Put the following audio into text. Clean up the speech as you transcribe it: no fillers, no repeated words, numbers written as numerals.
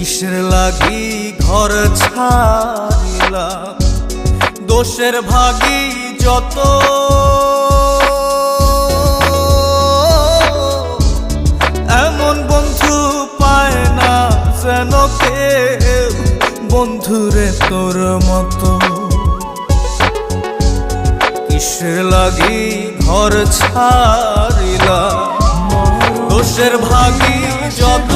কিসের লাগি ঘর ছাড়িলাম, দোষের ভাগী যত, এমন বন্ধু পায় না যেন কেউ, বন্ধুরে তোর মতো। কিসের লাগি ঘর ছাড়িলাম, দোষের ভাগী যত,